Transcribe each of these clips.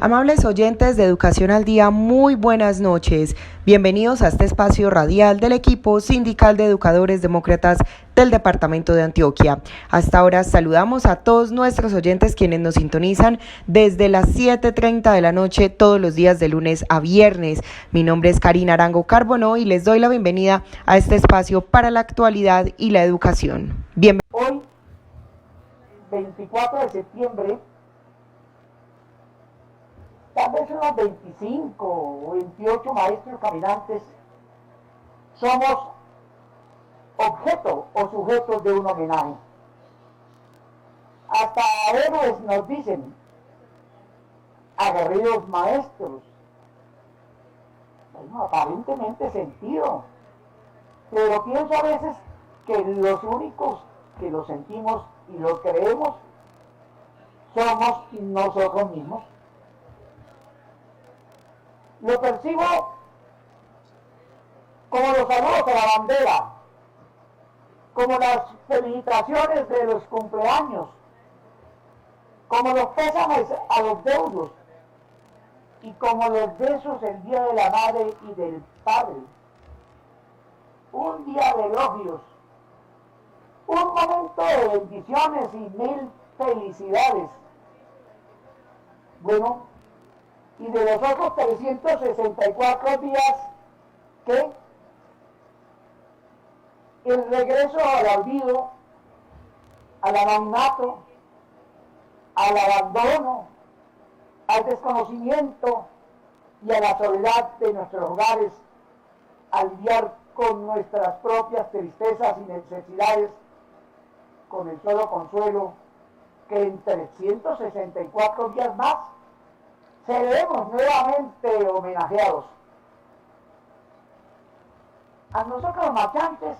Amables oyentes de Educación al Día, muy buenas noches. Bienvenidos a este espacio radial del equipo sindical de educadores demócratas del departamento de Antioquia. Hasta ahora saludamos a todos nuestros oyentes quienes nos sintonizan desde las 7:30 de la noche todos los días de lunes a viernes. Mi nombre es Karina Arango Carbonó y les doy la bienvenida a este espacio para la actualidad y la educación. Hoy, 24 de septiembre, tal vez unos 25 o 28 maestros caminantes somos objeto o sujetos de un homenaje. Hasta héroes nos dicen, aguerridos maestros. Bueno, aparentemente sentido, pero pienso a veces que los únicos que lo sentimos y lo creemos somos nosotros mismos. Lo percibo como los saludos a la bandera, como las felicitaciones de los cumpleaños, como los pésames a los deudos y como los besos el día de la madre y del padre. Un día de elogios, un momento de bendiciones y mil felicidades. Bueno, y de los otros 364 días, ¿qué? El regreso al olvido, al anonimato, al abandono, al desconocimiento y a la soledad de nuestros hogares, al lidiar con nuestras propias tristezas y necesidades, con el solo consuelo que en 364 días más seremos nuevamente homenajeados. A nosotros los marchantes,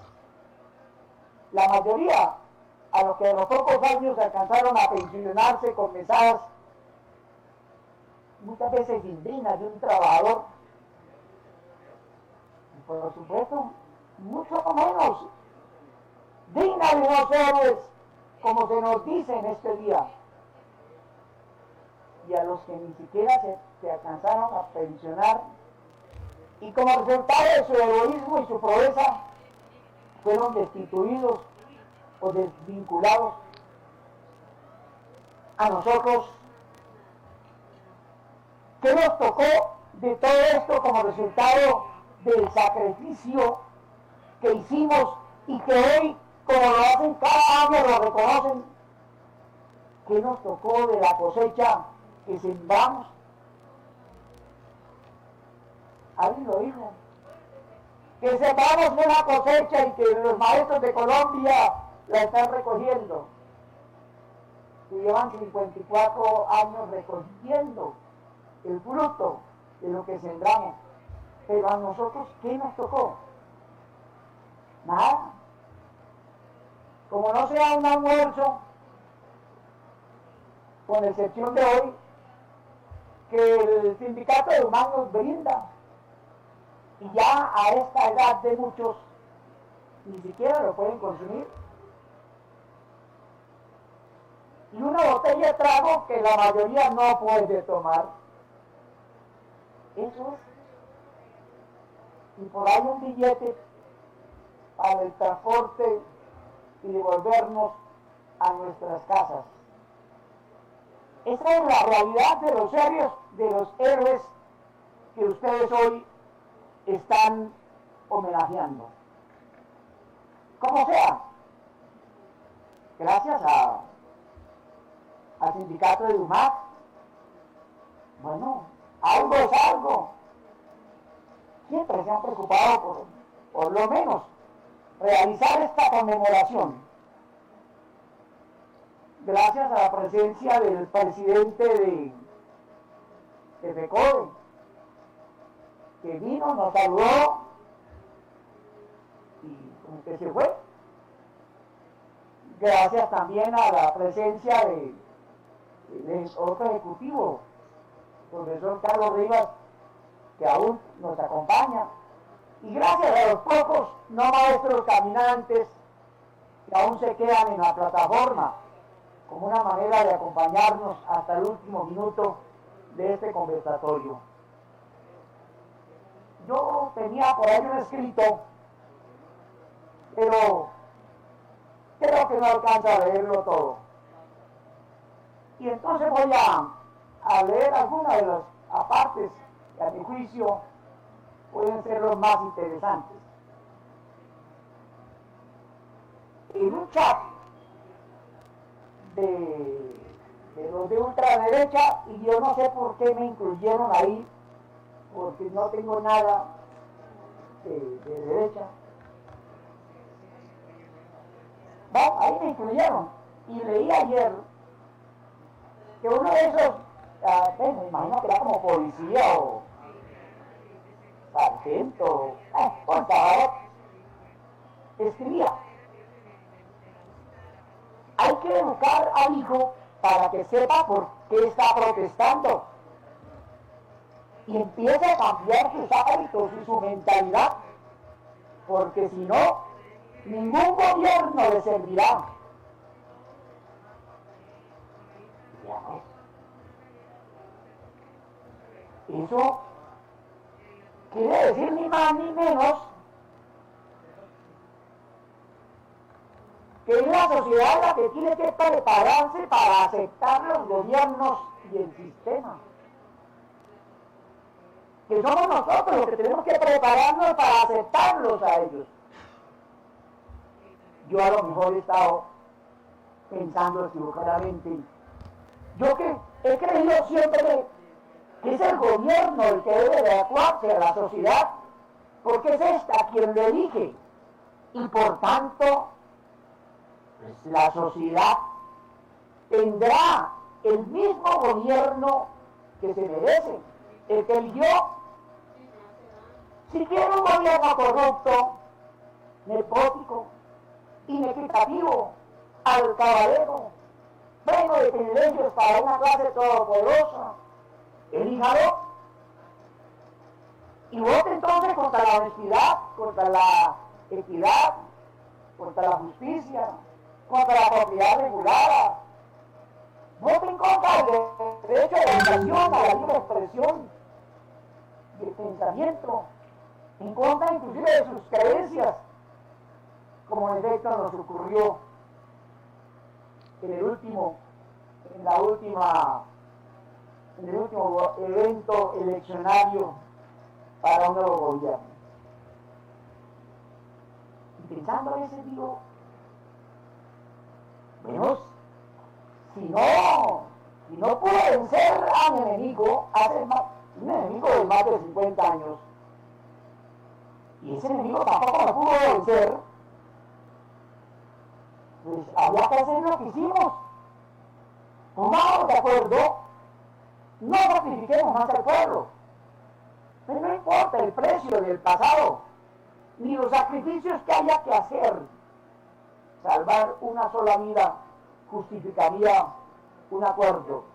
la mayoría, a los que a los pocos años alcanzaron a pensionarse con mesadas, muchas veces indignas de un trabajador, y por supuesto, mucho menos digna de unos héroes, como se nos dice en este día, y a los que ni siquiera se alcanzaron a pensionar, y como resultado de su egoísmo y su proeza, fueron destituidos o desvinculados. A nosotros, ¿qué nos tocó de todo esto como resultado del sacrificio que hicimos y que hoy, como lo hacen cada año, lo reconocen? ¿Qué nos tocó de la cosecha que sembramos? Alguien lo dijo, que sembramos una cosecha y que los maestros de Colombia la están recogiendo, que llevan 54 años recogiendo el fruto de lo que sembramos. Pero a nosotros, ¿qué nos tocó? Nada. Como no sea un almuerzo, con excepción de hoy, que el sindicato de humanos nos brinda, y ya a esta edad de muchos ni siquiera lo pueden consumir, y una botella de trago que la mayoría no puede tomar. Eso es. Y por ahí un billete para el transporte y devolvernos a nuestras casas. Esa es la realidad de los héroes que ustedes hoy están homenajeando. Como sea, gracias al sindicato de UMAC, bueno, algo es algo. Siempre se han preocupado por lo menos realizar esta conmemoración. Gracias a la presencia del presidente de FECODE, que vino, nos saludó y como que se fue. Gracias también a la presencia del otro ejecutivo, profesor Carlos Rivas, que aún nos acompaña. Y gracias a los pocos no maestros caminantes que aún se quedan en la plataforma como una manera de acompañarnos hasta el último minuto de este conversatorio. Yo tenía por ahí un escrito, pero creo que no alcanza a leerlo todo. Y entonces voy a leer algunas de las apartes que a mi juicio pueden ser los más interesantes. En un chat de los de ultraderecha, y yo no sé por qué me incluyeron ahí, porque no tengo nada de derecha. Bueno, ahí me incluyeron, y leí ayer que uno de esos, me imagino que era como policía o sargento, contador, escribía: hay que educar al hijo para que sepa por qué está protestando y empiece a cambiar sus hábitos y su mentalidad, porque si no, ningún gobierno le servirá. Eso quiere decir ni más ni menos que es la sociedad la que tiene que prepararse para aceptar los gobiernos y el sistema. Que somos nosotros los que tenemos que prepararnos para aceptarlos a ellos. Yo a lo mejor he estado pensando equivocadamente. Yo que he creído siempre que es el gobierno el que debe de adecuarse a la sociedad, porque es esta quien lo elige. Y por tanto, pues la sociedad tendrá el mismo gobierno que se merece, el que eligió. Si quiere un gobierno corrupto, nepótico, inequitativo, alcabalero, bueno de privilegios para una clase todopoderosa, elíjalo y vote entonces contra la honestidad, contra la equidad, contra la justicia, contra la propiedad regulada. Vote en contra del derecho de la educación, a la libre expresión y el pensamiento, en contra inclusive de sus creencias, como en efecto nos ocurrió en el último evento eleccionario para un nuevo gobierno. Y pensando a veces digo, bueno, si no pude vencer a mi enemigo, un enemigo de más de 50 años, y ese enemigo tampoco lo pudo vencer, pues había que hacer lo que hicimos. Pongamos de acuerdo, no sacrifiquemos más al pueblo. Pero no importa el precio del pasado, ni los sacrificios que haya que hacer. Salvar una sola vida justificaría un acuerdo.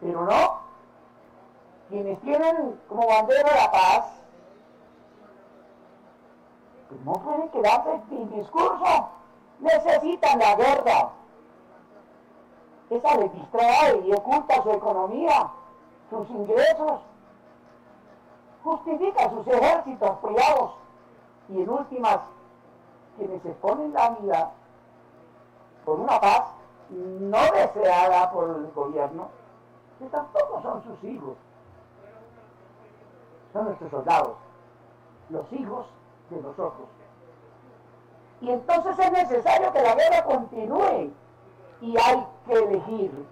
Pero no, quienes tienen como bandera la paz, pues no pueden quedarse sin discurso. Necesitan la guerra. Esa le distrae y oculta su economía, sus ingresos, justifica sus ejércitos privados y en últimas, quienes exponen la vida por una paz no deseada por el gobierno, que tampoco son sus hijos, son nuestros soldados, los hijos de nosotros. Y entonces es necesario que la guerra continúe y hay que elegir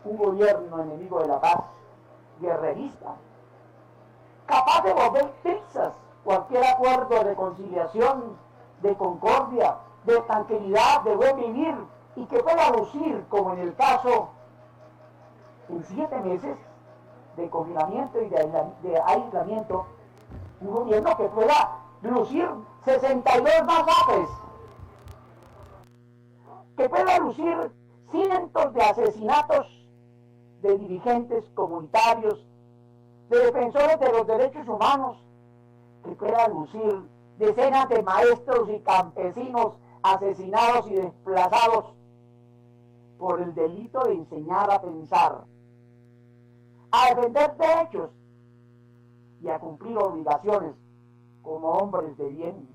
un gobierno enemigo de la paz, guerrerista, capaz de volver trizas cualquier acuerdo de reconciliación, de concordia, de tranquilidad, de buen vivir, y que pueda lucir, como en el caso, en 7 meses de confinamiento y de aislamiento, un gobierno que pueda lucir 62 masacres, que pueda lucir cientos de asesinatos de dirigentes comunitarios, de defensores de los derechos humanos, que pueda lucir decenas de maestros y campesinos asesinados y desplazados, por el delito de enseñar a pensar, a defender derechos y a cumplir obligaciones como hombres de bien.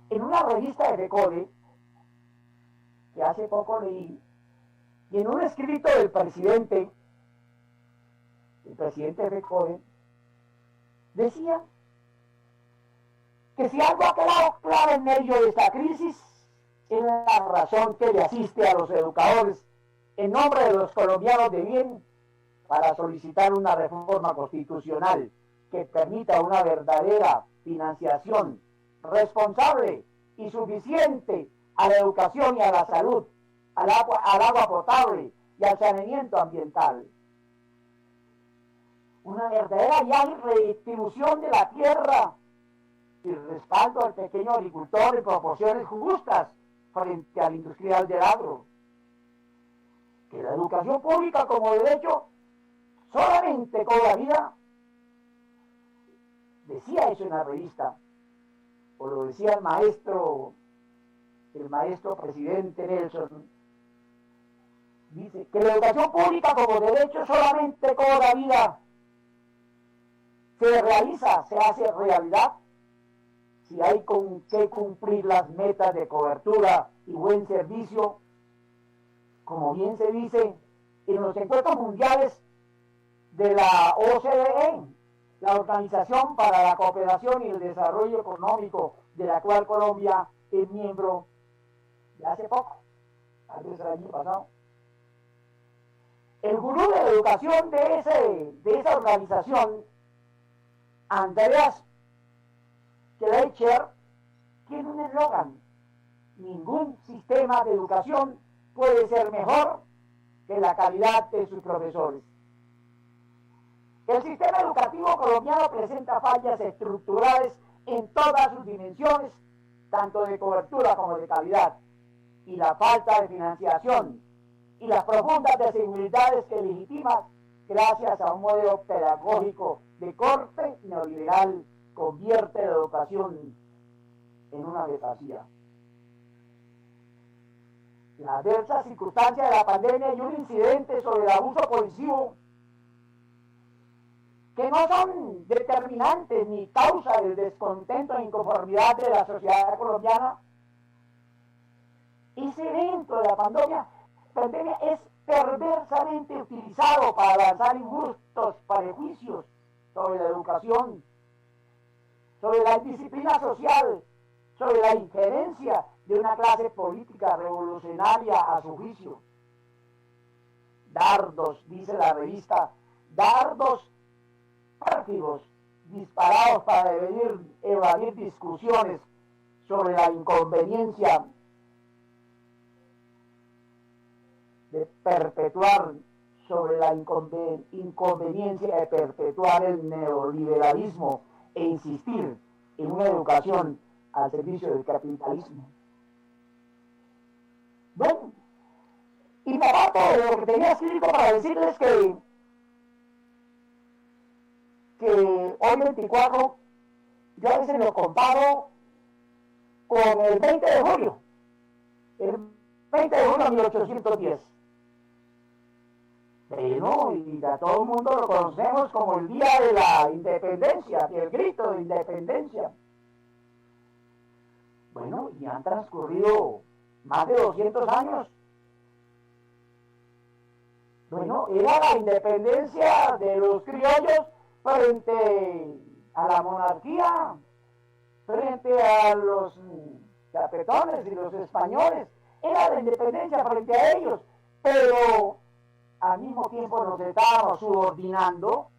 En una revista de FECODE, que hace poco leí, y en un escrito del presidente de FECODE, decía que si algo ha quedado claro en medio de esta crisis es la razón que le asiste a los educadores en nombre de los colombianos de bien para solicitar una reforma constitucional que permita una verdadera financiación responsable y suficiente a la educación y a la salud, al agua potable y al saneamiento ambiental. Una verdadera ya redistribución de la tierra y respaldo al pequeño agricultor en proporciones justas frente al industrial del agro. Que la educación pública como derecho solamente cobra vida. Decía eso en la revista, o lo decía el maestro presidente Nelson. Dice que la educación pública como derecho solamente cobra vida. Se realiza, se hace realidad si hay que cumplir las metas de cobertura y buen servicio, como bien se dice en los encuentros mundiales de la OCDE, la Organización para la Cooperación y el Desarrollo Económico, de la cual Colombia es miembro de hace poco, tal vez el año pasado. El gurú de la educación de esa organización, Andreas Schleicher, tiene un eslogan: ningún sistema de educación puede ser mejor que la calidad de sus profesores. El sistema educativo colombiano presenta fallas estructurales en todas sus dimensiones, tanto de cobertura como de calidad, y la falta de financiación y las profundas desigualdades que legitiman gracias a un modelo pedagógico de corte neoliberal convierte la educación en una fantasía. La adversa circunstancia de la pandemia y un incidente sobre el abuso policivo que no son determinantes ni causa del descontento e inconformidad de la sociedad colombiana. Ese evento de la pandemia es perversamente utilizado para lanzar injustos prejuicios sobre la educación, sobre la indisciplina social, sobre la injerencia de una clase política revolucionaria a su juicio. Dardos, dice la revista, dardos pérfidos disparados para evadir discusiones sobre la inconveniencia de perpetuar, el neoliberalismo e insistir en una educación al servicio del capitalismo. Bueno, y me aparto de lo que tenía escrito para decirles que hoy 24, yo a veces lo comparo con el 20 de julio, el 20 de julio de 1810. Bueno, y a todo el mundo lo conocemos como el día de la independencia, el grito de independencia. Bueno, y han transcurrido más de 200 años. Bueno, era la independencia de los criollos frente a la monarquía, frente a los capetones y los españoles. Era la independencia frente a ellos, pero al mismo tiempo nos estábamos subordinando,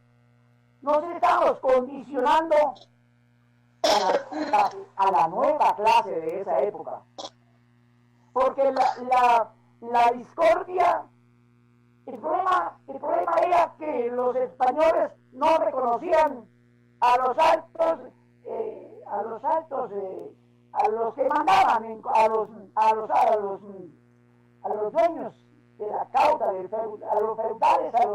nos estábamos condicionando a la nueva clase de esa época. Porque la discordia, el problema era que los españoles no reconocían a los que mandaban, a los dueños de la cauta, a los feudales, a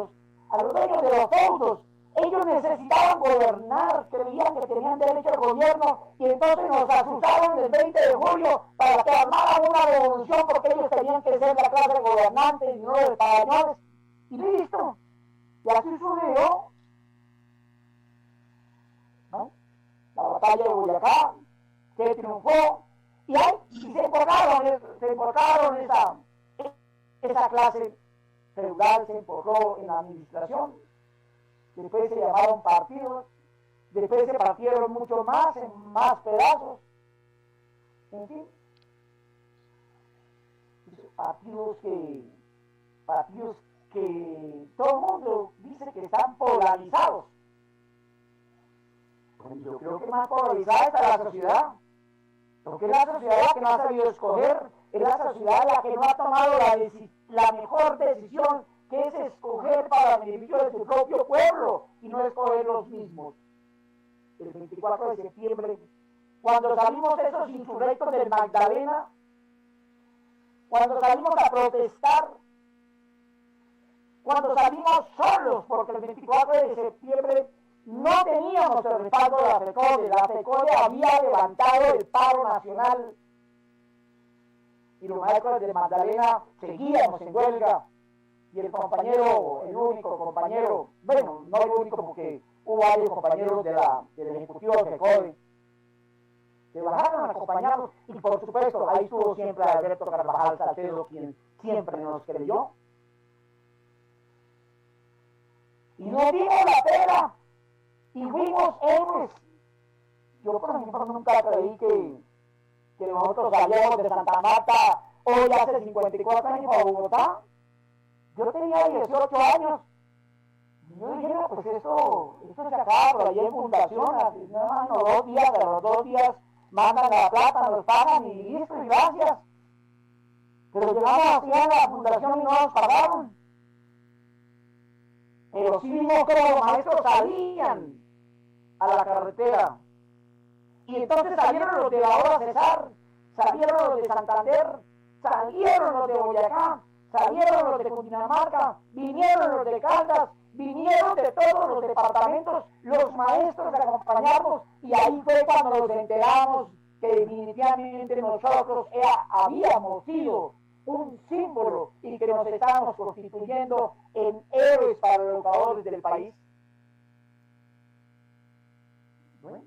los dueños de los feudos. Ellos necesitaban gobernar, creían que tenían derecho al gobierno y entonces nos asustaron el 20 de julio para que armaran una revolución porque ellos tenían que ser la clase gobernante y no los españoles. Y listo. Y así sucedió. ¿No? La batalla de Boyacá, que triunfó, y se emporcaron esa clase feudal, se emporcó en la administración. Después se llamaron partidos, después se partieron mucho más, en más pedazos, en fin, partidos que todo el mundo dice que están polarizados. Bueno, yo creo que más polarizada está la sociedad, porque es la sociedad que no ha sabido escoger, es la sociedad la que no ha tomado la mejor decisión, que es escoger para el beneficio de su propio pueblo y no escoger los mismos. El 24 de septiembre, cuando salimos esos insurrectos del Magdalena, cuando salimos a protestar, cuando salimos solos, porque el 24 de septiembre no teníamos el respaldo de la FECODE había levantado el paro nacional y los maestros de Magdalena seguíamos en huelga. Y el compañero, el único compañero, bueno, no el único porque hubo varios compañeros del Ejecutivo de FECODE que bajaron a acompañarnos y por supuesto ahí estuvo siempre Alberto Carvajal Salcedo, quien siempre nos creyó. Y nos dimos la pena y fuimos héroes. Yo por ejemplo nunca creí que nosotros salíamos de Santa Marta hoy hace 54 años a Bogotá. Yo tenía 18 años. Y yo dije, no, pues esto se acaba por allá en fundación. Nada más, no, 2 días, a los 2 días mandan la plata, nos pagan y listo, y gracias. Pero llegamos así a la fundación y no nos pagaron. Pero sí vimos que los maestros salían a la carretera. Y entonces salieron los de la hora Cesar, salieron los de Santander, salieron los de Boyacá, salieron los de Cundinamarca, vinieron los de Caldas, vinieron de todos los departamentos, los maestros de acompañarnos, y ahí fue cuando nos enteramos que definitivamente nosotros habíamos sido un símbolo y que nos estábamos constituyendo en héroes para los educadores del país. Bueno,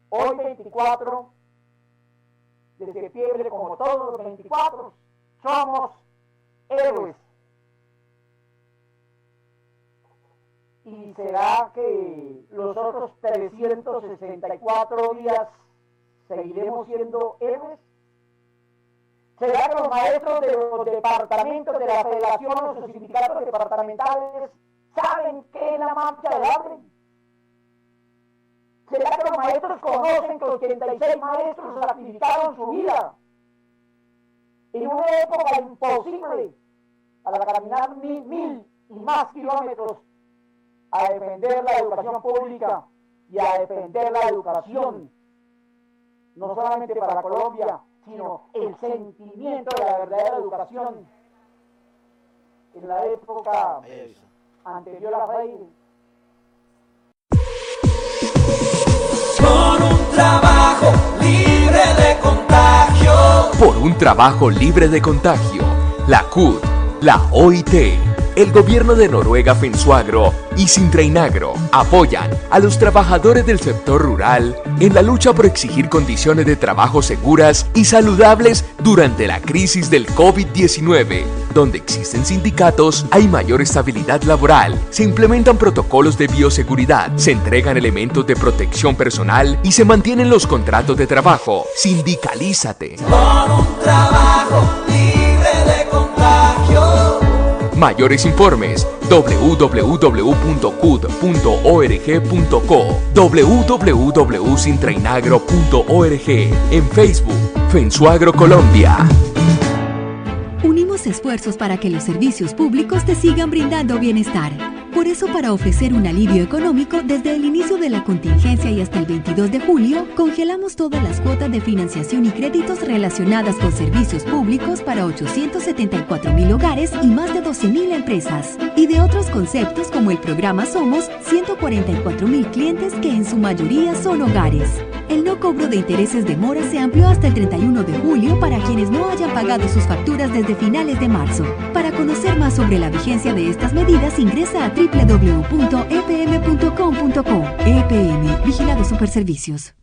hoy 24 de septiembre, como todos los 24, somos héroes. ¿Y será que los otros 364 días seguiremos siendo héroes? ¿Será que los maestros de los departamentos de la federación o sus sindicatos departamentales saben qué es la marcha del hambre? ¿Será que los maestros conocen que 86 maestros sacrificaron su vida en una época imposible para caminar 1000 y más kilómetros a defender la educación pública y a defender la educación, no solamente para Colombia, sino el sentimiento de la verdadera educación en la época anterior a Freire? Por un trabajo libre de contagio. Por un trabajo libre de contagio. La CUT, la OIT, el gobierno de Noruega Fensuagro y Sintrainagro apoyan a los trabajadores del sector rural en la lucha por exigir condiciones de trabajo seguras y saludables durante la crisis del COVID-19. Donde existen sindicatos, hay mayor estabilidad laboral, se implementan protocolos de bioseguridad, se entregan elementos de protección personal y se mantienen los contratos de trabajo. Sindicalízate. Por un trabajo libre de contagio. Mayores informes www.cud.org.co, www.sintrainagro.org, en Facebook, Fensuagro Colombia. Unimos esfuerzos para que los servicios públicos te sigan brindando bienestar. Por eso, para ofrecer un alivio económico desde el inicio de la contingencia y hasta el 22 de julio, congelamos todas las cuotas de financiación y créditos relacionadas con servicios públicos para 874,000 hogares y más de 12,000 empresas. Y de otros conceptos como el programa Somos, 144,000 clientes que en su mayoría son hogares. El no cobro de intereses de mora se amplió hasta el 31 de julio para quienes no hayan pagado sus facturas desde finales de marzo. Para conocer más sobre la vigencia de estas medidas, ingresa a www.epm.com.co. EPM, Vigilado Superservicios.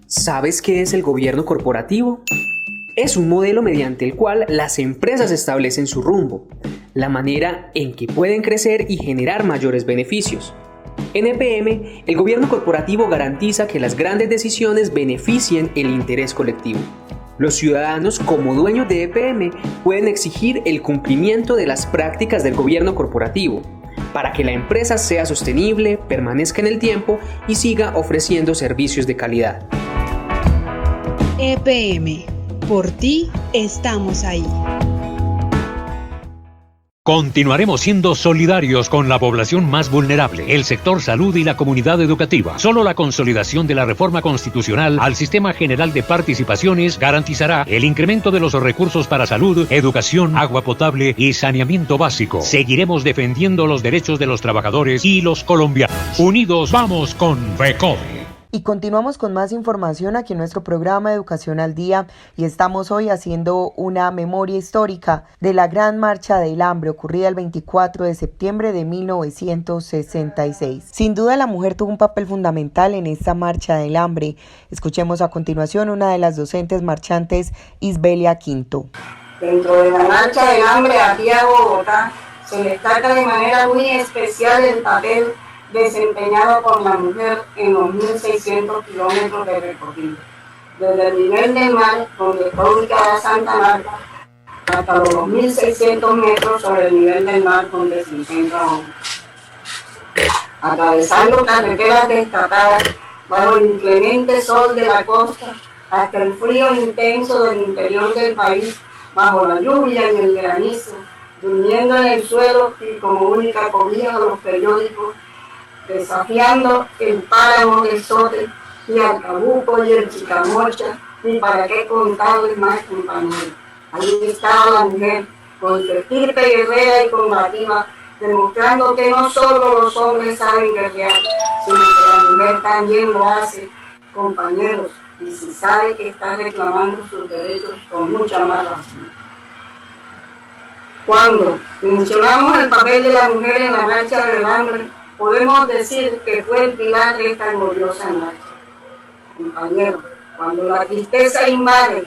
¿Sabes qué es el gobierno corporativo? Es un modelo mediante el cual las empresas establecen su rumbo, la manera en que pueden crecer y generar mayores beneficios. En EPM, el gobierno corporativo garantiza que las grandes decisiones beneficien el interés colectivo. Los ciudadanos, como dueños de EPM, pueden exigir el cumplimiento de las prácticas del gobierno corporativo para que la empresa sea sostenible, permanezca en el tiempo y siga ofreciendo servicios de calidad. EPM, por ti estamos ahí. Continuaremos siendo solidarios con la población más vulnerable, el sector salud y la comunidad educativa. Solo la consolidación de la reforma constitucional al Sistema General de Participaciones garantizará el incremento de los recursos para salud, educación, agua potable y saneamiento básico. Seguiremos defendiendo los derechos de los trabajadores y los colombianos. Unidos vamos con FECODE. Y continuamos con más información aquí en nuestro programa Educación al Día y estamos hoy haciendo una memoria histórica de la Gran Marcha del Hambre ocurrida el 24 de septiembre de 1966. Sin duda la mujer tuvo un papel fundamental en esta Marcha del Hambre. Escuchemos a continuación una de las docentes marchantes, Isbelia Quinto. Dentro de la Marcha del Hambre aquí a Bogotá se destaca de manera muy especial el papel desempeñado por la mujer en los 1.600 kilómetros de recorrido, desde el nivel del mar, donde está ubicada Santa Marta, hasta los 2.600 metros sobre el nivel del mar, donde se encuentra Bogotá. Atravesando carreteras destacadas, bajo el inclemente sol de la costa, hasta el frío intenso del interior del país, bajo la lluvia y el granizo, durmiendo en el suelo y como única cobija los periódicos, desafiando el páramo del Sote y el Cabuco y el Chicamocha, y para qué contarles más, compañeros. Allí estaba la mujer, con su estirpe guerrera y combativa, demostrando que no solo los hombres saben guerrear, sino que la mujer también lo hace, compañeros, y si sabe que está reclamando sus derechos con mucha más razón. Cuando mencionamos el papel de la mujer en la Marcha del Hambre, podemos decir que fue el pilar de esta gloriosa marcha. Compañeros, cuando la tristeza invade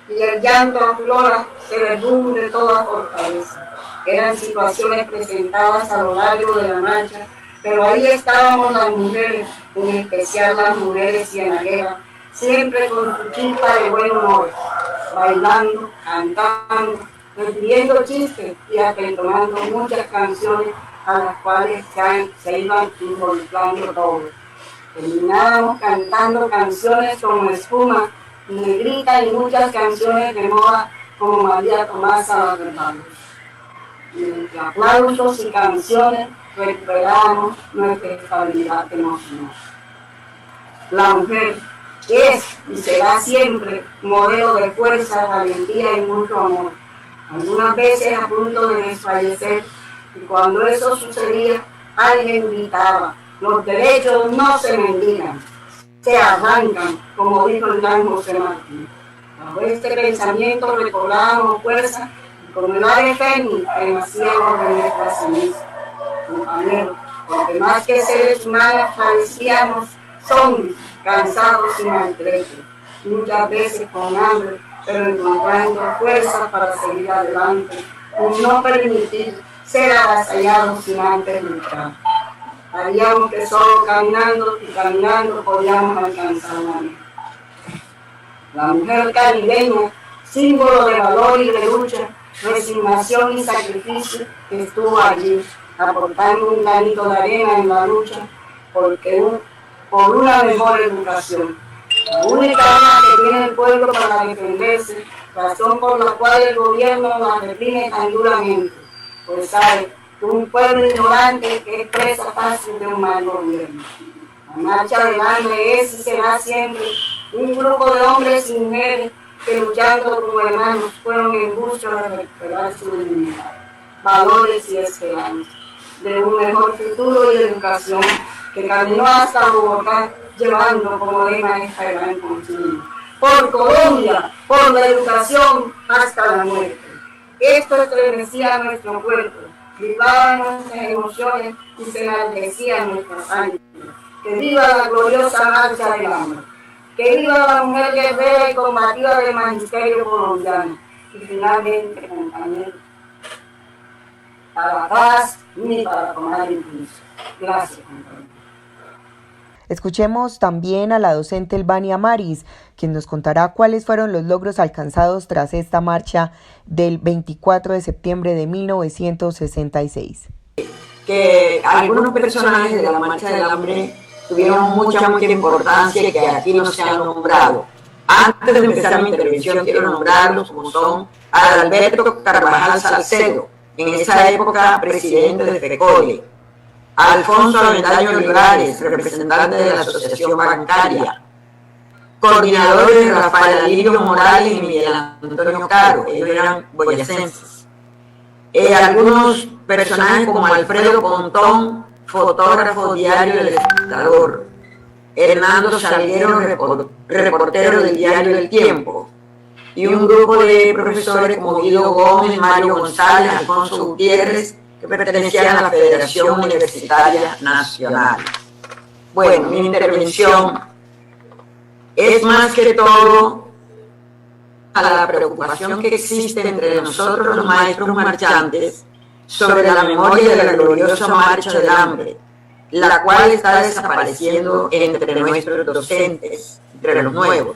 y el llanto aflora, se derrumbe toda fortaleza. Eran situaciones presentadas a lo largo de la marcha, pero ahí estábamos las mujeres, en especial las mujeres cienagueras, siempre con su chispa de buen humor, bailando, cantando, refiriendo chistes y entonando muchas canciones a las cuales se iban involucrando todos. Terminábamos cantando canciones como Espuma, Negrita y muchas canciones de moda como María Tomasa la Hermanos. Y entre aplausos y canciones recuperábamos nuestra estabilidad emocional. La mujer es y será siempre modelo de fuerza, valentía y mucho amor. Algunas veces a punto de desfallecer, y cuando eso sucedía, alguien gritaba: los derechos no se mendigan, se arrancan, como dijo el gran José Martí. Bajo este pensamiento recobrábamos fuerza, y como el ave fénix renacíamos de nuestra ceniza. Compañeros, porque más que seres humanos parecíamos zombies, cansados y maltrechos, muchas veces con hambre, pero encontrando fuerza para seguir adelante, y no permitir ser avasallados sin antes luchar. Sabíamos que solo caminando y caminando podíamos alcanzar la meta. La mujer caribeña, símbolo de valor y de lucha, resignación y sacrificio, que estuvo allí, aportando un granito de arena en la lucha por una mejor educación. La única arma que tiene el pueblo para defenderse, razón por la cual el gobierno la reprime tan duramente, pues sabe un pueblo ignorante que es presa fácil de un mal gobierno. La marcha del hambre es y será siempre un grupo de hombres y mujeres que luchando como hermanos fueron en busca de recuperar su dignidad, valores y esperanza, de un mejor futuro y educación que caminó hasta Bogotá llevando como lema esta gran consigna: por Colombia, por la educación hasta la muerte. Esto estremecía nuestro cuerpo, vivaba nuestras emociones y se enaltecía nuestra sangre. Que viva la gloriosa marcha del hambre. Que viva la mujer guerrera y combativa del magisterio colombiano. Y finalmente, compañeros, para la paz ni para tomar impulso. Gracias, compañeros. Escuchemos también a la docente Elvania Maris, quien nos contará cuáles fueron los logros alcanzados tras esta marcha del 24 de septiembre de 1966. Que algunos personajes de la Marcha del Hambre tuvieron mucha importancia que aquí no se han nombrado. Antes de empezar mi intervención quiero nombrarlos, como son Adalberto Carvajal Salcedo, en esa época presidente de FECODE, Alfonso Avendaño Olivares, representante de la Asociación Bancaria, coordinadores Rafael Alirio Morales y Miguel Antonio Caro, ellos eran boyacenses. Algunos personajes como Alfredo Pontón, fotógrafo diario del Espectador, Hernando Salguero, reportero del diario El Tiempo, y un grupo de profesores como Guido Gómez, Mario González, Alfonso Gutiérrez, que pertenecían a la Federación Universitaria Nacional. Bueno, mi intervención es más que todo a la preocupación que existe entre nosotros los maestros marchantes sobre la memoria de la gloriosa Marcha del Hambre, la cual está desapareciendo entre nuestros docentes, entre los nuevos.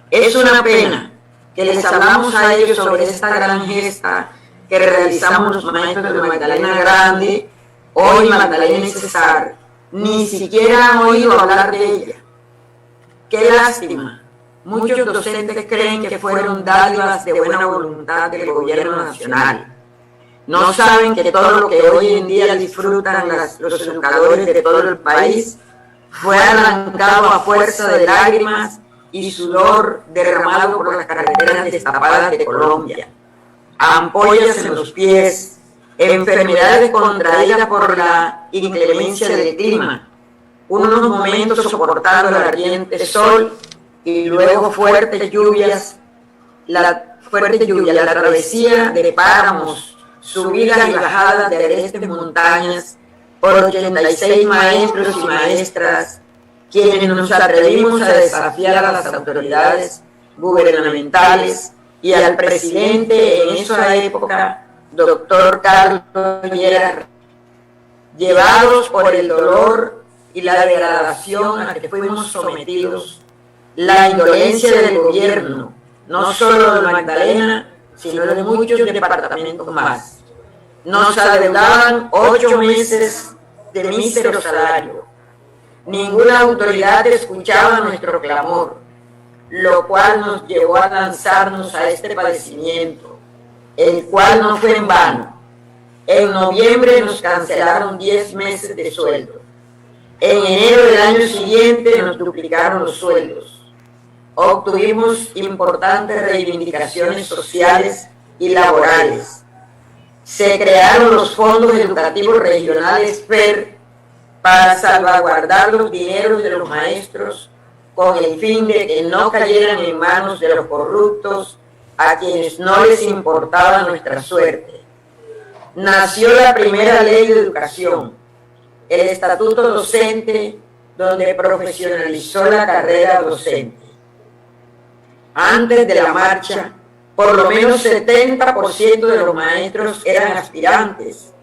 Es una pena que les hablamos a ellos sobre esta gran gesta que realizamos los maestros de Magdalena Grande, hoy Magdalena y Cesar, ni siquiera han oído hablar de ella. ¡Qué lástima! Muchos docentes creen que fueron dádivas de buena voluntad del gobierno nacional. No saben que todo lo que hoy en día disfrutan los educadores de todo el país fue arrancado a fuerza de lágrimas y sudor derramado por las carreteras destapadas de Colombia. Ampollas en los pies, enfermedades contraídas por la inclemencia del clima, unos momentos soportando el ardiente sol y luego fuertes lluvias, la travesía de páramos, subidas y bajadas de agrestes montañas por 86 maestros y maestras, quienes nos atrevimos a desafiar a las autoridades gubernamentales y al presidente en esa época, doctor Carlos Lleras, llevados por el dolor y la degradación a que fuimos sometidos, la indolencia del gobierno, no solo de Magdalena, sino de muchos departamentos más. Nos adeudaban 8 meses de mísero salario. Ninguna autoridad escuchaba nuestro clamor, lo cual nos llevó a lanzarnos a este padecimiento, el cual no fue en vano. En noviembre nos cancelaron 10 meses de sueldo. En enero del año siguiente nos duplicaron los sueldos. Obtuvimos importantes reivindicaciones sociales y laborales. Se crearon los fondos educativos regionales FER para salvaguardar los dineros de los maestros con el fin de que no cayeran en manos de los corruptos a quienes no les importaba nuestra suerte. Nació la primera ley de educación, el estatuto docente, donde profesionalizó la carrera docente. Antes de la marcha, por lo menos 70% de los maestros eran aspirantes.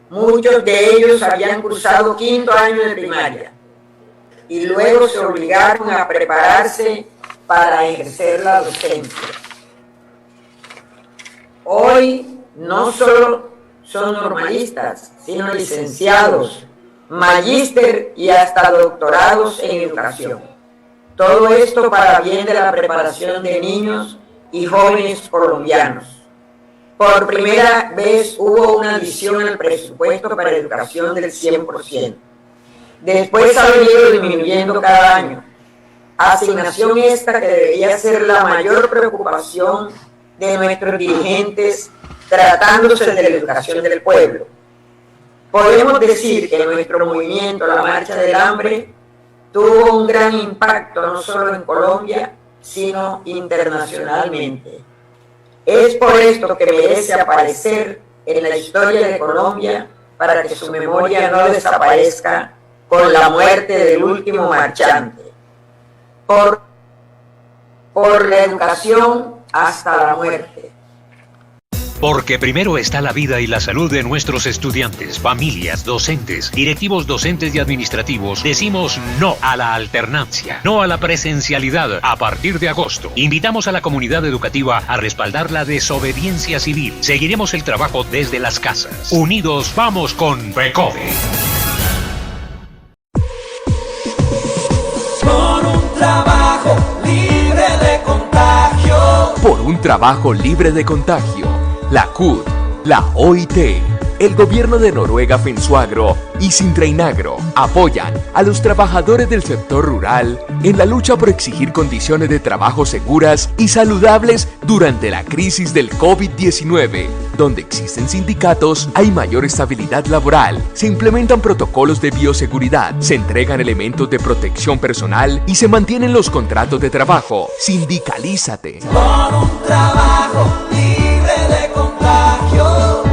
Muchos de ellos habían cursado 5º año de primaria y luego se obligaron a prepararse para ejercer la docencia. Hoy no solo son normalistas, sino licenciados, magíster y hasta doctorados en educación. Todo esto para bien de la preparación de niños y jóvenes colombianos. por primera vez hubo una adición al presupuesto para educación del 100%. Después ha venido disminuyendo cada año. Asignación esta que debería ser la mayor preocupación de nuestros dirigentes tratándose de la educación del pueblo. Podemos decir que nuestro movimiento, la Marcha del Hambre, tuvo un gran impacto no solo en Colombia, sino internacionalmente. Es por esto que merece aparecer en la historia de Colombia para que su memoria no desaparezca con la muerte del último marchante. Por la educación hasta la muerte. Porque primero está la vida y la salud de nuestros estudiantes, familias, docentes, directivos docentes y administrativos. Decimos no a la alternancia, no a la presencialidad a partir de agosto. Invitamos a la comunidad educativa a respaldar la desobediencia civil. Seguiremos el trabajo desde las casas. Unidos vamos con FECODE. Por un trabajo libre de contagio. Por un trabajo libre de contagio. La CUT, la OIT, el gobierno de Noruega Fensuagro y Sintreinagro apoyan a los trabajadores del sector rural en la lucha por exigir condiciones de trabajo seguras y saludables durante la crisis del COVID-19. Donde existen sindicatos, hay mayor estabilidad laboral, se implementan protocolos de bioseguridad, se entregan elementos de protección personal y se mantienen los contratos de trabajo. Sindicalízate. Por un trabajo libre de contagio.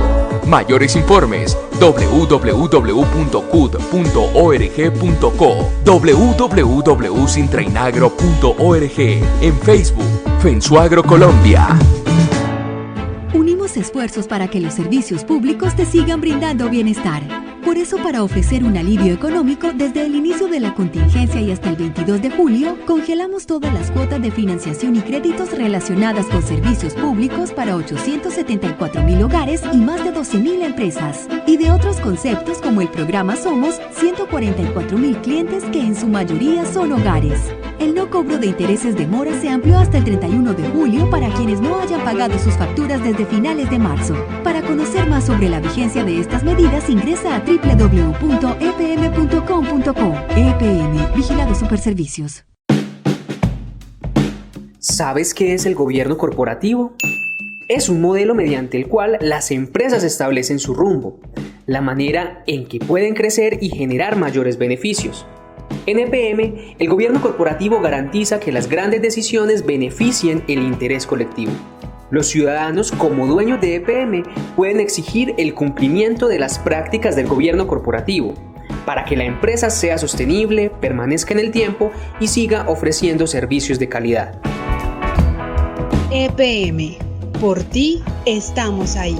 Mayores informes www.cud.org.co, www.sintreinagro.org, en Facebook, Fensuagro Colombia. Unimos esfuerzos para que los servicios públicos te sigan brindando bienestar. Por eso, para ofrecer un alivio económico, desde el inicio de la contingencia y hasta el 22 de julio, congelamos todas las cuotas de financiación y créditos relacionadas con servicios públicos para 874,000 hogares y más de 12,000 empresas. Y de otros conceptos como el programa Somos, 144,000 clientes que en su mayoría son hogares. El no cobro de intereses de mora se amplió hasta el 31 de julio para quienes no hayan pagado sus facturas desde finales de marzo. Para conocer más sobre la vigencia de estas medidas, ingresa a www.epm.com.co. EPM, Vigilado Superservicios. ¿Sabes qué es el gobierno corporativo? Es un modelo mediante el cual las empresas establecen su rumbo, la manera en que pueden crecer y generar mayores beneficios. En EPM, el gobierno corporativo garantiza que las grandes decisiones beneficien el interés colectivo. Los ciudadanos, como dueños de EPM, pueden exigir el cumplimiento de las prácticas del gobierno corporativo para que la empresa sea sostenible, permanezca en el tiempo y siga ofreciendo servicios de calidad. EPM, por ti estamos ahí.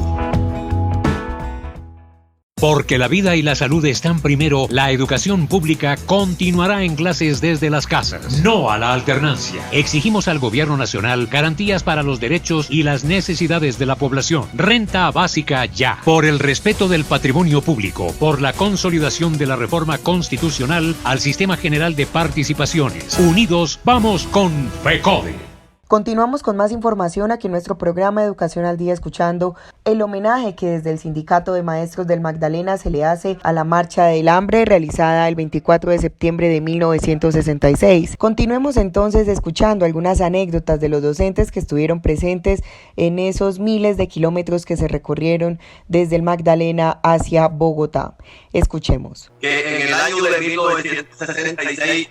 Porque la vida y la salud están primero, la educación pública continuará en clases desde las casas. No a la alternancia. Exigimos al gobierno nacional garantías para los derechos y las necesidades de la población. Renta básica ya. Por el respeto del patrimonio público. Por la consolidación de la reforma constitucional al Sistema General de Participaciones. Unidos vamos con FECODE. Continuamos con más información aquí en nuestro programa Educación al Día, escuchando el homenaje que desde el Sindicato de Maestros del Magdalena se le hace a la Marcha del Hambre realizada el 24 de septiembre de 1966. Continuemos entonces escuchando algunas anécdotas de los docentes que estuvieron presentes en esos miles de kilómetros que se recorrieron desde el Magdalena hacia Bogotá. Escuchemos. Que en el año de 1966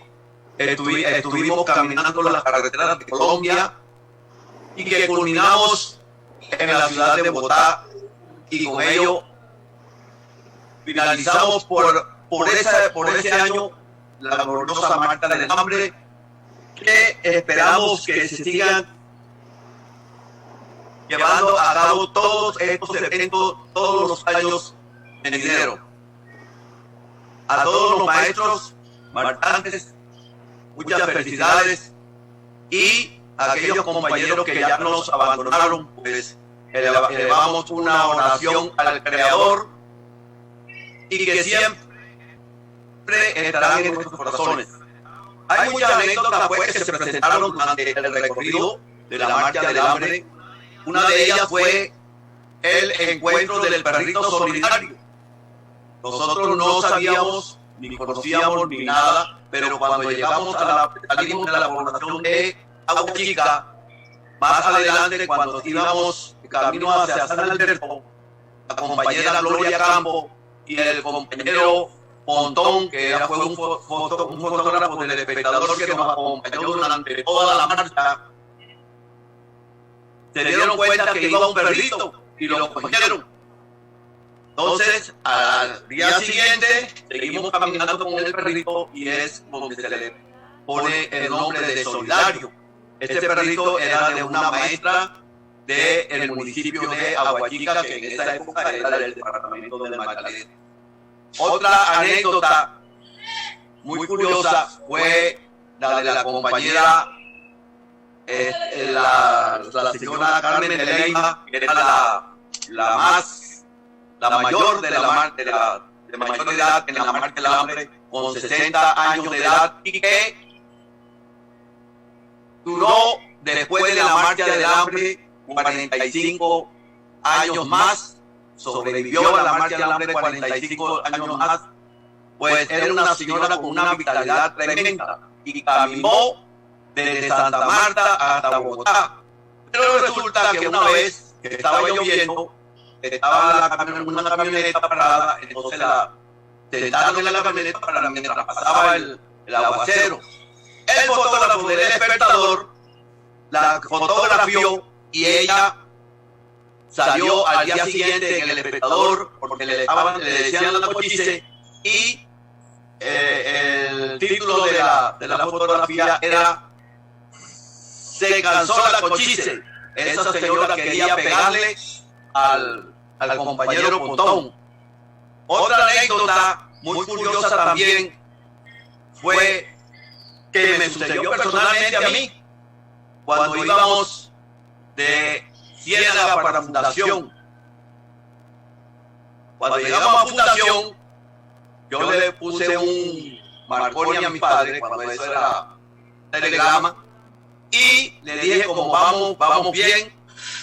estuvimos caminando las carreteras de Colombia y que culminamos en la ciudad de Bogotá, y con ello finalizamos por ese año la gloriosa Marcha del Hambre, que esperamos que se sigan llevando a cabo todos estos eventos todos los años en enero. A todos los maestros marchantes, muchas felicidades, y a aquellos compañeros que ya nos abandonaron, pues elevamos una oración al Creador y que siempre estarán en nuestros corazones. Hay muchas anécdotas pues, que se presentaron durante el recorrido de la Marcha del Hambre. Una de ellas fue el encuentro del perrito solidario. Nosotros no sabíamos, ni conocíamos, ni nada, pero cuando llegamos salimos de la población de Agua Chica, más adelante, cuando íbamos camino hacia San Alberto, la compañera Gloria Campo y el compañero Pontón, que fue un fotógrafo del espectador que nos acompañó durante toda la marcha, se dieron cuenta que iba un perrito y lo cogieron. Entonces, al día siguiente, seguimos caminando con el perrito y es donde se le pone el nombre de Solidario. Este perrito era de una maestra del municipio de Aguachica, que en esa época era del departamento del Magdalena. Otra anécdota muy curiosa fue la de la compañera, la señora Carmen de Leima, que era la mayor de mayor edad en la marcha del hambre, con 60 años de edad, y que duró después de la marcha del hambre 45 años más, sobrevivió a la marcha del hambre 45 años más, pues era una señora con una vitalidad tremenda y caminó desde Santa Marta hasta Bogotá. Pero resulta que una vez que estaba lloviendo, estaba una camioneta parada, entonces la sentaron en la camioneta para mientras pasaba el aguacero. El fotógrafo del Despertador la fotografió y ella salió al día siguiente en el Despertador porque le decían la cochise, y el título de la fotografía era "Se cansó la cochise". Esa señora quería pegarle al compañero Pontón. Otra anécdota muy curiosa también fue que me sucedió personalmente a mí cuando íbamos de Ciénaga para Fundación. Cuando llegamos a Fundación, yo le puse un Marconi a mi padre, cuando eso era telegrama, y le dije como vamos bien,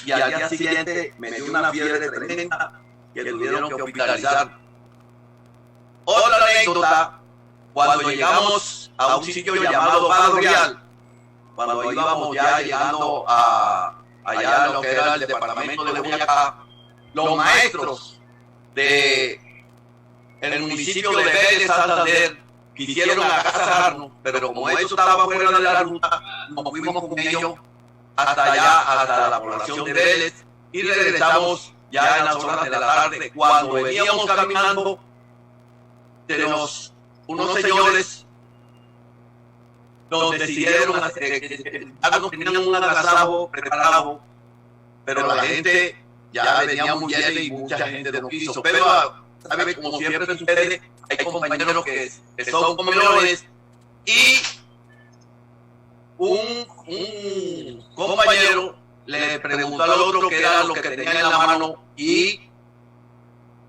y al día siguiente me dio una fiebre tremenda que tuvieron que hospitalizar. Otra anécdota, cuando llegamos a un sitio llamado Padre Real, cuando íbamos ya llegando allá a lo que era el departamento de Boyacá, los maestros del municipio de Vélez, Santander, quisieron agasajarnos, pero como eso estaba fuera de la ruta, nos fuimos con ellos hasta allá, hasta la población de Vélez, y regresamos ya en las horas de la tarde. Cuando veníamos caminando, unos señores nos decidieron nos tenían un agasajo preparado, pero la gente ya venía muy llena y mucha gente no quiso. Pero, ¿sabe? Como siempre sucede, hay compañeros que son comelones, y un compañero le preguntó al otro qué era lo que tenía en la mano y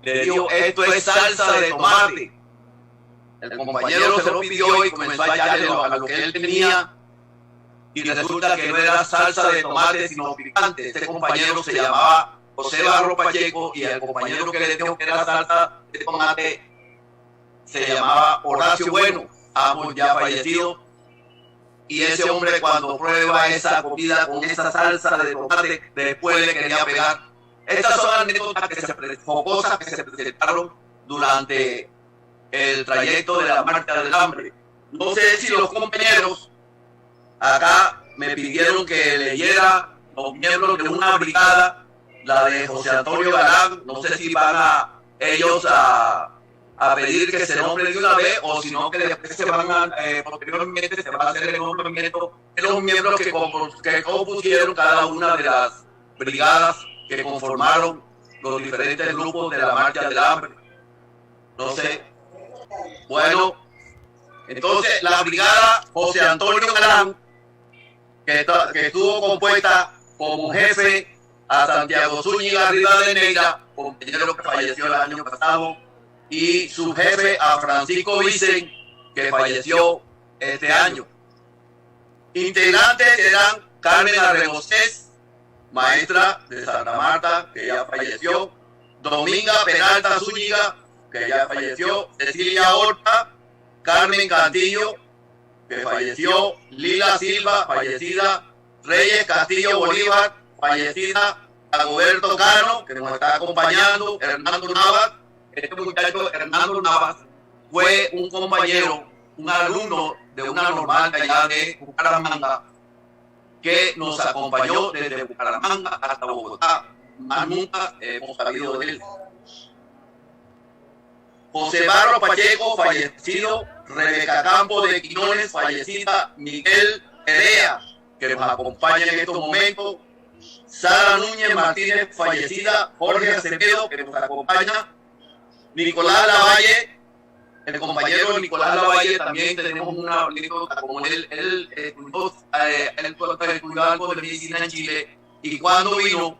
le dijo: "Esto es salsa de tomate". El compañero se lo pidió y comenzó a echarle a lo que él tenía, y resulta que no era salsa de tomate sino picante. Este compañero se llamaba José Barro Pacheco, y el compañero que le dijo que era salsa de tomate se llamaba Horacio Bueno, ambos ya fallecidos. Y ese hombre, cuando prueba esa comida con esa salsa de tomate, después le quería pegar. Estas son anécdotas jocosas que se presentaron durante el trayecto de la marcha del hambre. No sé si los compañeros acá me pidieron que leyera los miembros de una brigada, la de José Antonio Galán. No sé si van ellos a pedir que se nombre de una vez, o si no, que después posteriormente se va a hacer el nombramiento de los miembros que compusieron cada una de las brigadas que conformaron los diferentes grupos de la marcha del hambre. No sé. Bueno, entonces la brigada José Antonio Galán, que estuvo compuesta como jefe a Santiago Zúñiga Rivadeneira, compañero que falleció el año pasado, y su jefe a Francisco Vicen, que falleció este año. Integrantes eran Carmen Arrebocés, maestra de Santa Marta, que ya falleció, Dominga Peralta Zúñiga, que ya falleció, Cecilia Horta, Carmen Cantillo, que falleció, Lila Silva, fallecida, Reyes Castillo Bolívar, fallecida, Dagoberto Cano, que nos está acompañando, Hernando Navas. Este muchacho, Hernando Navas, fue un compañero, un alumno de una normal de allá de Bucaramanga, que nos acompañó desde Bucaramanga hasta Bogotá. Más nunca hemos sabido de él. José Barro Pacheco, fallecido. Rebeca Campos de Quinones, fallecida. Miguel Perea, que nos acompaña en estos momentos. Sara Núñez Martínez, fallecida. Jorge Acevedo, que nos acompaña. Nicolás Lavalle, el compañero Nicolás Lavalle, también tenemos una anécdota como él estudió algo de medicina en Chile, y cuando vino,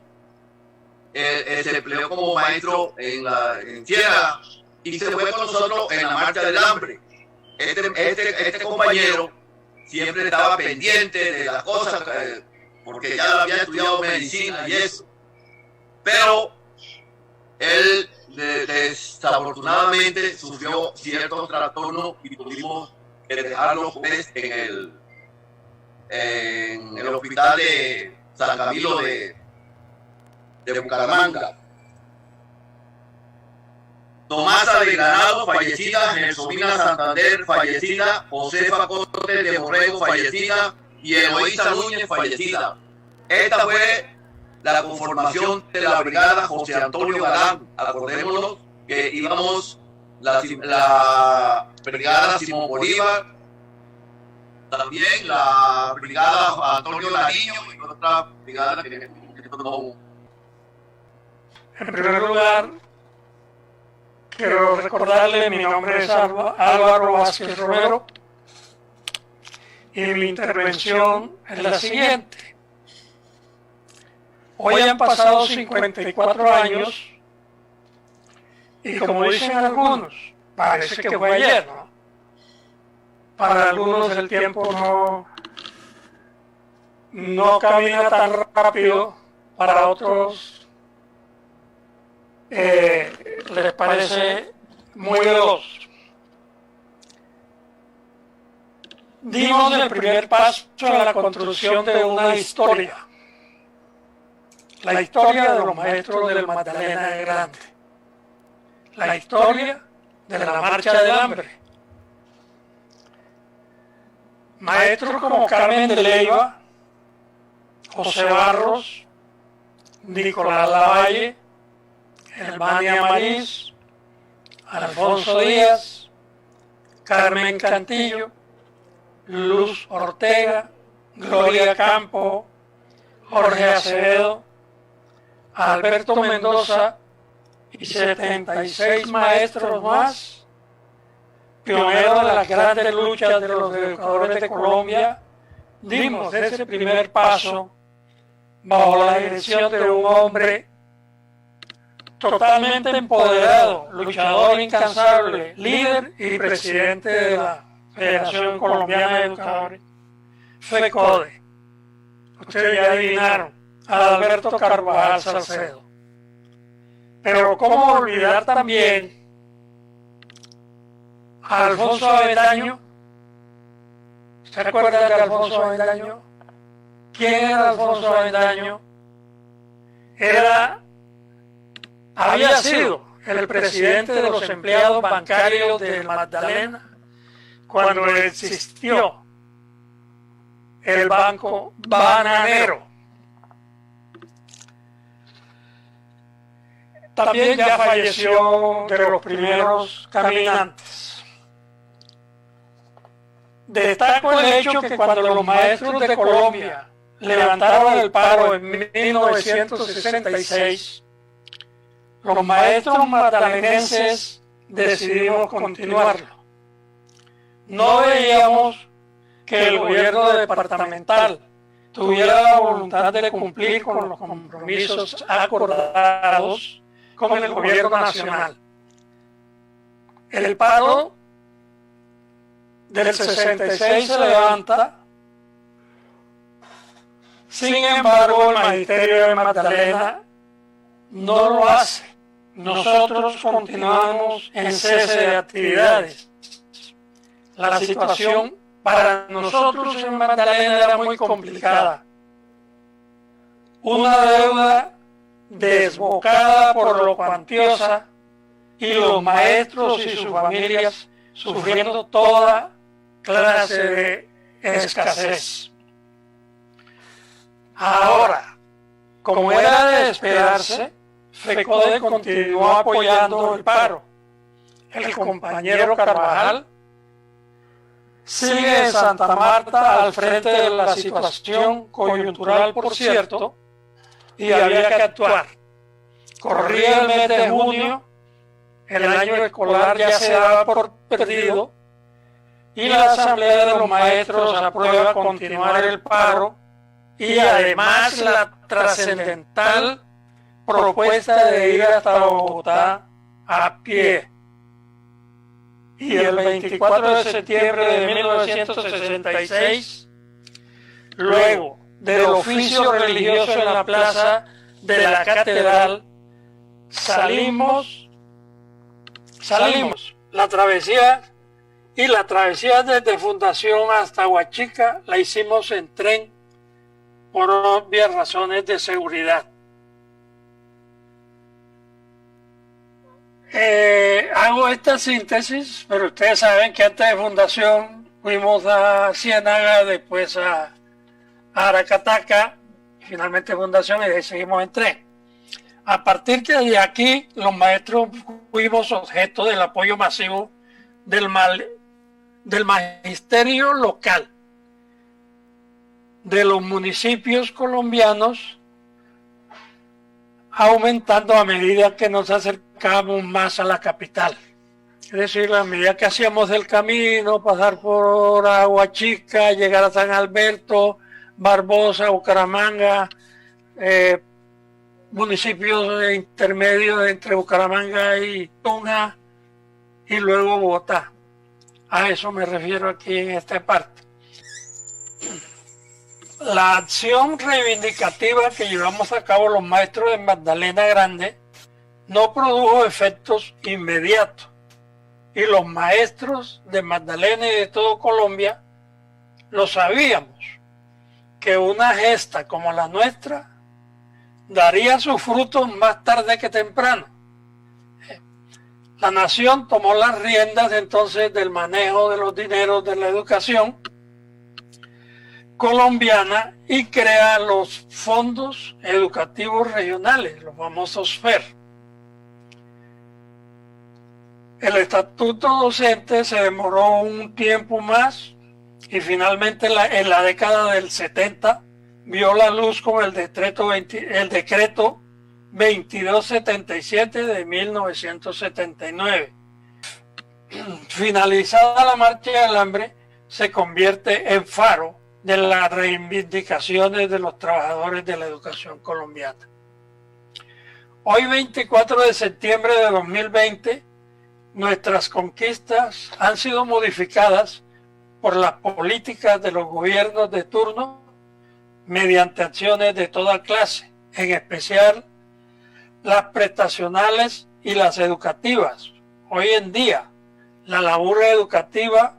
se empleó como maestro en Sierra, y se fue con nosotros en la marcha del hambre. Este compañero siempre estaba pendiente de las cosas, porque ya había estudiado medicina y eso, pero él desafortunadamente sufrió ciertos trastornos y tuvimos que dejarlo pues en el hospital de San Camilo de Bucaramanga. Tomasa de Granado, fallecida. Gelsomina Santander, fallecida. Josefa Corte de Borrego, fallecida. Y Eloísa Núñez, fallecida. Esta fue la conformación de la brigada José Antonio Galán. Acordémonos que íbamos la brigada Simón Bolívar, también la brigada Antonio Lariño y otra brigada que no. En primer lugar, quiero recordarle, mi nombre es Álvaro Vázquez Romero y mi intervención es la siguiente. Hoy han pasado 54 años y, como dicen algunos, parece que fue ayer, ¿no? Para algunos el tiempo no camina tan rápido, para otros les parece muy veloz. Dimos el primer paso en la construcción de una historia. La historia de los maestros del Magdalena de Grande. La historia de la Marcha del Hambre. Maestros como Carmen de Leiva, José Barros, Nicolás Lavalle, Elvania Marís, Alfonso Díaz, Carmen Cantillo, Luz Ortega, Gloria Campo, Jorge Acevedo, Alberto Mendoza y 76 maestros más, pioneros de las grandes luchas de los educadores de Colombia, dimos ese primer paso bajo la dirección de un hombre totalmente empoderado, luchador incansable, líder y presidente de la Federación Colombiana de Educadores, FECODE. Ustedes ya adivinaron, Alberto Carvajal Salcedo. Pero cómo olvidar también a Alfonso Avendaño. ¿Se acuerdan de Alfonso Avendaño? ¿Quién era Alfonso Avendaño? Había sido el presidente de los empleados bancarios del Magdalena cuando existió el Banco Bananero. También ya falleció de los primeros caminantes. Destaco el hecho que cuando los maestros de Colombia levantaron el paro en 1966, los maestros magdalenenses decidimos continuarlo. No veíamos que el gobierno departamental tuviera la voluntad de cumplir con los compromisos acordados con el gobierno nacional. El paro del 66 se levanta Sin embargo, el magisterio de Magdalena no lo hace. Nosotros continuamos en cese de actividades. La situación para nosotros en Magdalena era muy complicada. Una deuda desbocada por lo cuantiosa y los maestros y sus familias sufriendo toda clase de escasez. Ahora, como era de esperarse, FECODE continuó apoyando el paro. El compañero Carvajal sigue en Santa Marta al frente de la situación coyuntural, por cierto, y había que actuar. Corría el mes de junio, el año escolar ya se daba por perdido y la Asamblea de los Maestros aprueba continuar el paro y además la trascendental propuesta de ir hasta Bogotá a pie. Y el 24 de septiembre de 1966, luego del oficio religioso en la plaza de la catedral, salimos la travesía, y la travesía desde Fundación hasta Huachica la hicimos en tren por obvias razones de seguridad. Hago esta síntesis, pero ustedes saben que antes de Fundación fuimos a Ciénaga, después a Aracataca, finalmente Fundación, y de ahí seguimos en tren. A partir de aquí, los maestros fuimos objeto del apoyo masivo del magisterio local, de los municipios colombianos, aumentando a medida que nos acercamos más a la capital. Es decir, a medida que hacíamos el camino, pasar por Aguachica, llegar a San Alberto, Barbosa, Bucaramanga, municipios intermedios entre Bucaramanga y Tunja, y luego Bogotá. A eso me refiero aquí en esta parte. La acción reivindicativa que llevamos a cabo los maestros de Magdalena Grande no produjo efectos inmediatos, y los maestros de Magdalena y de todo Colombia lo sabíamos, que una gesta como la nuestra daría sus frutos más tarde que temprano. La nación tomó las riendas entonces del manejo de los dineros de la educación colombiana y crea los fondos educativos regionales, los famosos FER. El estatuto docente se demoró un tiempo más y finalmente en la década del 70 vio la luz con el decreto 2277 de 1979. Finalizada la marcha del hambre, se convierte en faro de las reivindicaciones de los trabajadores de la educación colombiana. Hoy, 24 de septiembre de 2020, nuestras conquistas han sido modificadas por las políticas de los gobiernos de turno mediante acciones de toda clase, en especial las prestacionales y las educativas. Hoy en día, la labor educativa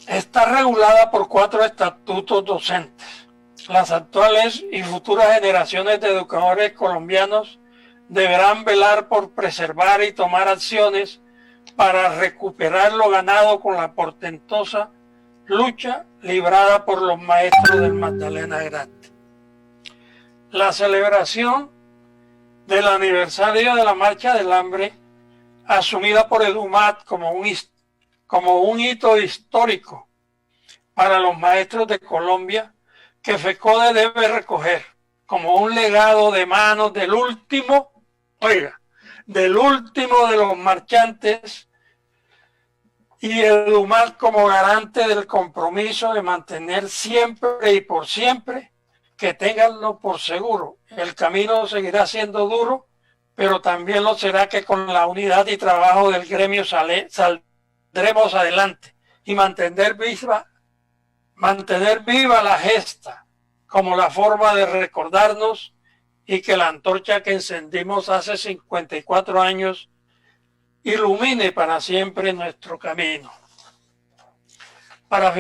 está regulada por 4 estatutos docentes. Las actuales y futuras generaciones de educadores colombianos deberán velar por preservar y tomar acciones para recuperar lo ganado con la portentosa lucha librada por los maestros del Magdalena Grande. La celebración del aniversario de la Marcha del Hambre, asumida por EDUMAT como un hito histórico para los maestros de Colombia, que FECODE debe recoger como un legado de manos del último de los marchantes, y EDUMAT como garante del compromiso de mantener siempre y por siempre, que tenganlo por seguro, el camino seguirá siendo duro, pero también lo será que con la unidad y trabajo del gremio saldremos adelante y mantener viva mantener viva la gesta como la forma de recordarnos y que la antorcha que encendimos hace 54 años ilumine para siempre nuestro camino. Para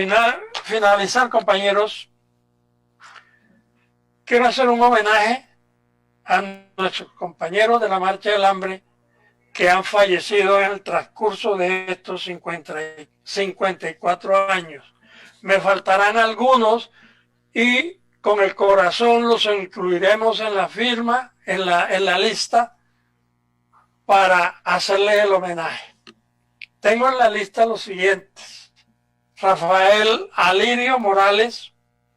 finalizar, compañeros, quiero hacer un homenaje a nuestros compañeros de la Marcha del Hambre que han fallecido en el transcurso de estos 54 años. Me faltarán algunos y con el corazón los incluiremos en la firma, en la lista, para hacerles el homenaje. Tengo en la lista los siguientes: Rafael Alirio Morales,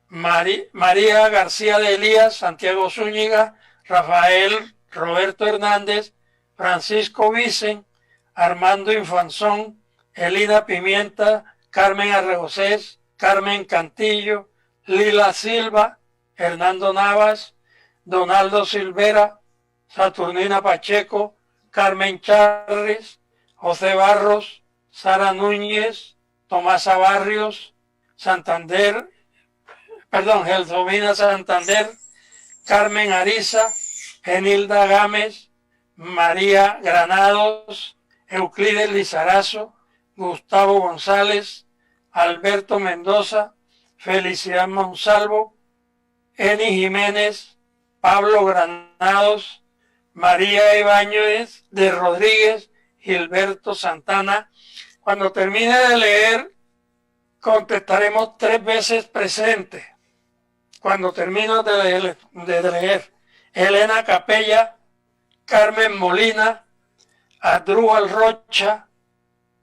María García de Elías, Santiago Zúñiga, Rafael Roberto Hernández, Francisco Vicen, Armando Infanzón, Elida Pimienta, Carmen Arregocés, Carmen Cantillo, Lila Silva, Hernando Navas, Donaldo Silvera, Saturnina Pacheco, Carmen Charres, José Barros, Sara Núñez, Tomasa Barrios, Gelsomina Santander, Carmen Ariza, Genilda Gámez, María Granados, Euclides Lizarazo, Gustavo González, Alberto Mendoza, Felicidad Monsalvo, Eni Jiménez, Pablo Granados, María Ibáñez de Rodríguez, Gilberto Santana. Cuando termine de leer, contestaremos 3 veces presente. Cuando termino de leer, Elena Capella, Carmen Molina, Adrúbal Rocha,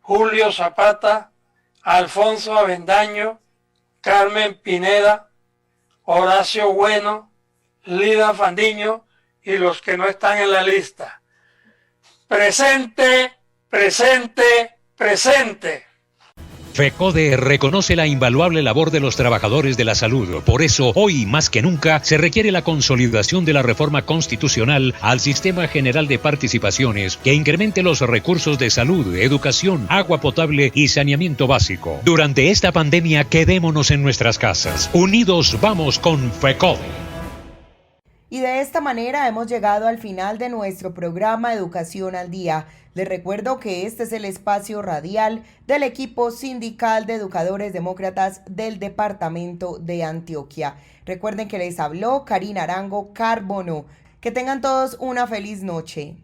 Julio Zapata, Alfonso Avendaño, Carmen Pineda, Horacio Bueno, Lida Fandiño y los que no están en la lista. Presente, presente, presente. FECODE reconoce la invaluable labor de los trabajadores de la salud. Por eso, hoy más que nunca, se requiere la consolidación de la reforma constitucional al Sistema General de Participaciones que incremente los recursos de salud, educación, agua potable y saneamiento básico. Durante esta pandemia, quedémonos en nuestras casas. Unidos vamos con FECODE. Y de esta manera hemos llegado al final de nuestro programa Educación al Día. Les recuerdo que este es el espacio radial del equipo sindical de educadores demócratas del departamento de Antioquia. Recuerden que les habló Karina Arango Carbono. Que tengan todos una feliz noche.